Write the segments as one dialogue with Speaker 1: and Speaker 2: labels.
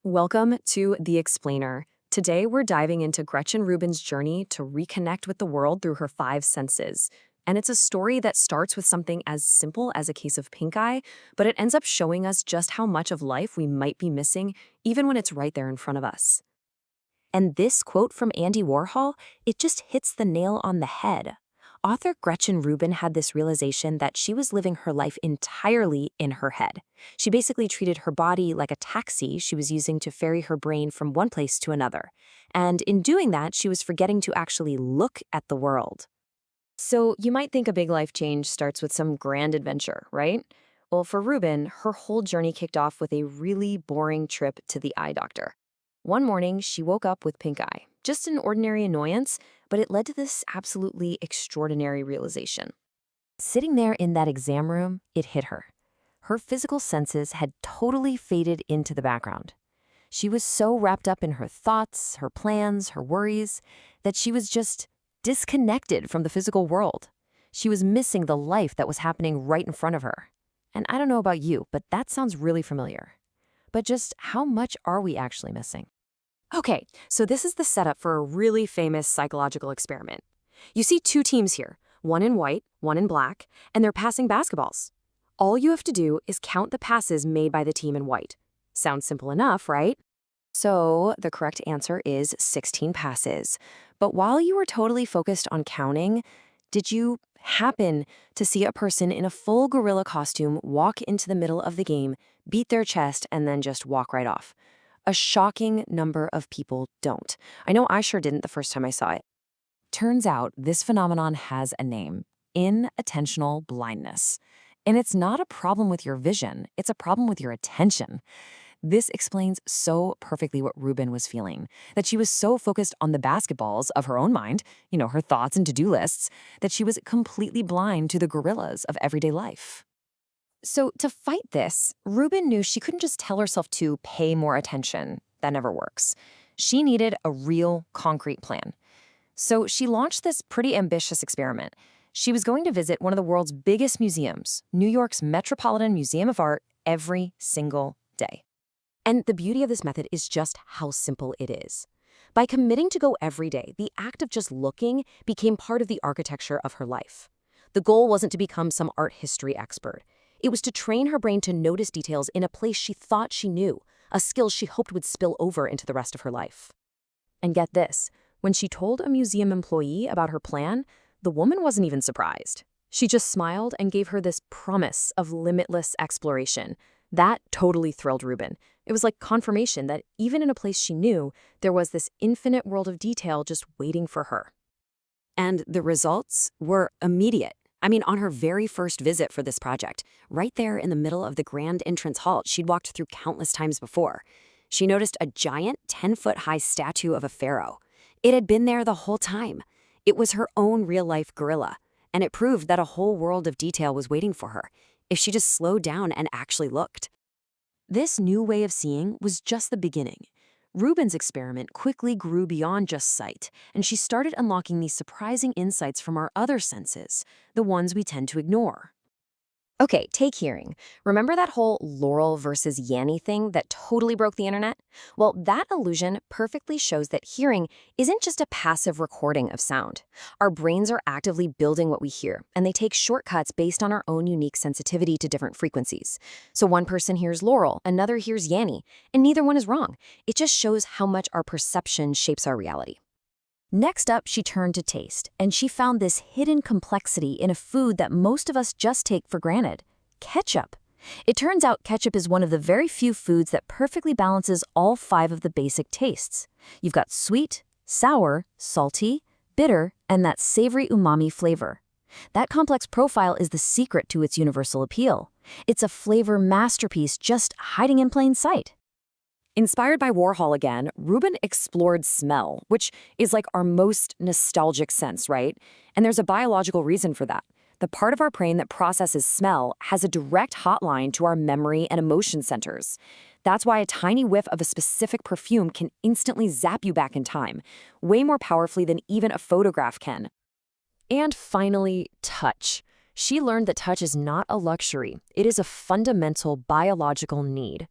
Speaker 1: Welcome to The Explainer. Today, we're diving into Gretchen Rubin's journey to reconnect with the world through her five senses. And it's a story that starts with something as simple as a case of pink eye, but it ends up showing us just how much of life we might be missing, even when it's right there in front of us.
Speaker 2: And this quote from Andy Warhol, it just hits the nail on the head. Author Gretchen Rubin had this realization that she was living her life entirely in her head. She basically treated her body like a taxi she was using to ferry her brain from one place to another. And in doing that, she was forgetting to actually look at the world.
Speaker 1: So, you might think a big life change starts with some grand adventure, right? Well, for Rubin, her whole journey kicked off with a really boring trip to the eye doctor. One morning, she woke up with pink eye. Just an ordinary annoyance, but it led to this absolutely extraordinary realization.
Speaker 2: Sitting there in that exam room, it hit her. Her physical senses had totally faded into the background. She was so wrapped up in her thoughts, her plans, her worries, that she was just disconnected from the physical world. She was missing the life that was happening right in front of her. And I don't know about you, but that sounds really familiar. But just how much are we actually missing?
Speaker 1: Okay, so this is the setup for a really famous psychological experiment. You see two teams here, one in white, one in black, and they're passing basketballs. All you have to do is count the passes made by the team in white. Sounds simple enough, right? So the correct answer is 16 passes. But while you were totally focused on counting, did you happen to see a person in a full gorilla costume walk into the middle of the game, beat their chest, and then just walk right off? A shocking number of people don't. I know I sure didn't the first time I saw it.
Speaker 2: Turns out this phenomenon has a name: inattentional blindness. And it's not a problem with your vision, it's a problem with your attention. This explains so perfectly what Rubin was feeling, that she was so focused on the basketballs of her own mind, her thoughts and to-do lists, that she was completely blind to the gorillas of everyday life.
Speaker 1: So to fight this, Rubin knew she couldn't just tell herself to pay more attention. That never works. She needed a real, concrete plan. So she launched this pretty ambitious experiment. She was going to visit one of the world's biggest museums, New York's Metropolitan Museum of Art, every single day. And the beauty of this method is just how simple it is. By committing to go every day, the act of just looking became part of the architecture of her life. The goal wasn't to become some art history expert. It was to train her brain to notice details in a place she thought she knew, a skill she hoped would spill over into the rest of her life. And get this, when she told a museum employee about her plan, the woman wasn't even surprised. She just smiled and gave her this promise of limitless exploration. That totally thrilled Rubin. It was like confirmation that even in a place she knew, there was this infinite world of detail just waiting for her. And the results were immediate. I mean, on her very first visit for this project, right there in the middle of the grand entrance hall she'd walked through countless times before, she noticed a giant 10-foot-high statue of a pharaoh. It had been there the whole time. It was her own real-life gorilla, and it proved that a whole world of detail was waiting for her, if she just slowed down and actually looked. This new way of seeing was just the beginning. Rubin's experiment quickly grew beyond just sight, and she started unlocking these surprising insights from our other senses, the ones we tend to ignore. Okay, take hearing. Remember that whole Laurel versus Yanny thing that totally broke the internet? Well, that illusion perfectly shows that hearing isn't just a passive recording of sound. Our brains are actively building what we hear, and they take shortcuts based on our own unique sensitivity to different frequencies. So one person hears Laurel, another hears Yanny, and neither one is wrong. It just shows how much our perception shapes our reality. Next up, she turned to taste, and she found this hidden complexity in a food that most of us just take for granted: ketchup. It turns out ketchup is one of the very few foods that perfectly balances all five of the basic tastes. You've got sweet, sour, salty, bitter, and that savory umami flavor. That complex profile is the secret to its universal appeal. It's a flavor masterpiece just hiding in plain sight. Inspired by Warhol again, Rubin explored smell, which is like our most nostalgic sense, right? And there's a biological reason for that. The part of our brain that processes smell has a direct hotline to our memory and emotion centers. That's why a tiny whiff of a specific perfume can instantly zap you back in time, way more powerfully than even a photograph can. And finally, touch. She learned that touch is not a luxury. It is a fundamental biological need.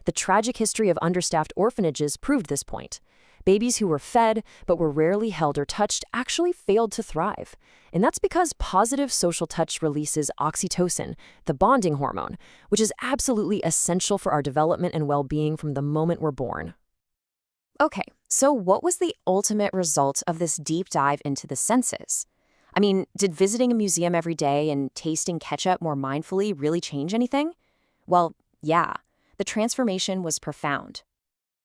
Speaker 2: The tragic history of understaffed orphanages proved this point. Babies who were fed but were rarely held or touched actually failed to thrive. And that's because positive social touch releases oxytocin, the bonding hormone, which is absolutely essential for our development and well-being from the moment we're born.
Speaker 1: Okay, so what was the ultimate result of this deep dive into the senses? I mean, did visiting a museum every day and tasting ketchup more mindfully really change anything? Well, yeah, the transformation was profound.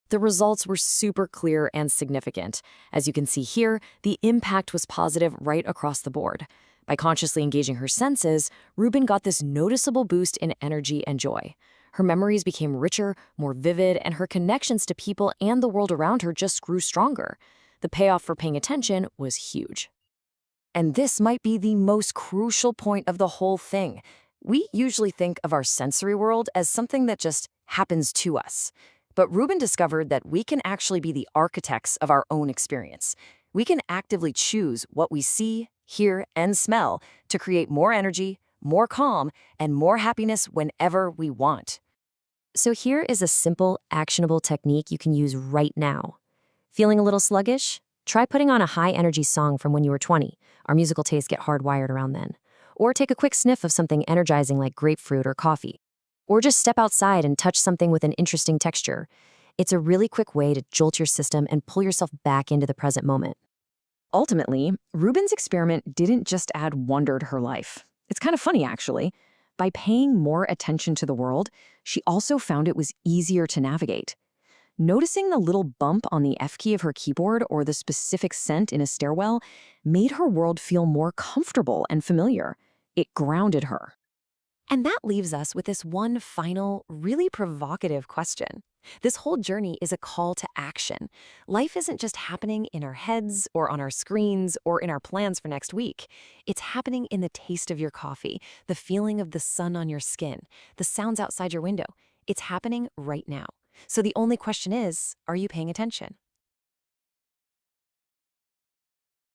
Speaker 1: The results were super clear and significant. As you can see here, the impact was positive right across the board. By consciously engaging her senses, Rubin got this noticeable boost in energy and joy. Her memories became richer, more vivid, and her connections to people and the world around her just grew stronger. The payoff for paying attention was huge. And this might be the most crucial point of the whole thing. We usually think of our sensory world as something that just happens to us. But Rubin discovered that we can actually be the architects of our own experience. We can actively choose what we see, hear, and smell to create more energy, more calm, and more happiness whenever we want.
Speaker 2: So here is a simple, actionable technique you can use right now. Feeling a little sluggish? Try putting on a high-energy song from when you were 20. Our musical tastes get hardwired around then. Or take a quick sniff of something energizing like grapefruit or coffee. Or just step outside and touch something with an interesting texture. It's a really quick way to jolt your system and pull yourself back into the present moment.
Speaker 1: Ultimately, Rubin's experiment didn't just add wonder to her life. It's kind of funny, actually. By paying more attention to the world, she also found it was easier to navigate. Noticing the little bump on the F key of her keyboard or the specific scent in a stairwell made her world feel more comfortable and familiar. It grounded her. And that leaves us with this one final, really provocative question. This whole journey is a call to action. Life isn't just happening in our heads or on our screens or in our plans for next week. It's happening in the taste of your coffee, the feeling of the sun on your skin, the sounds outside your window. It's happening right now. So the only question is, are you paying attention?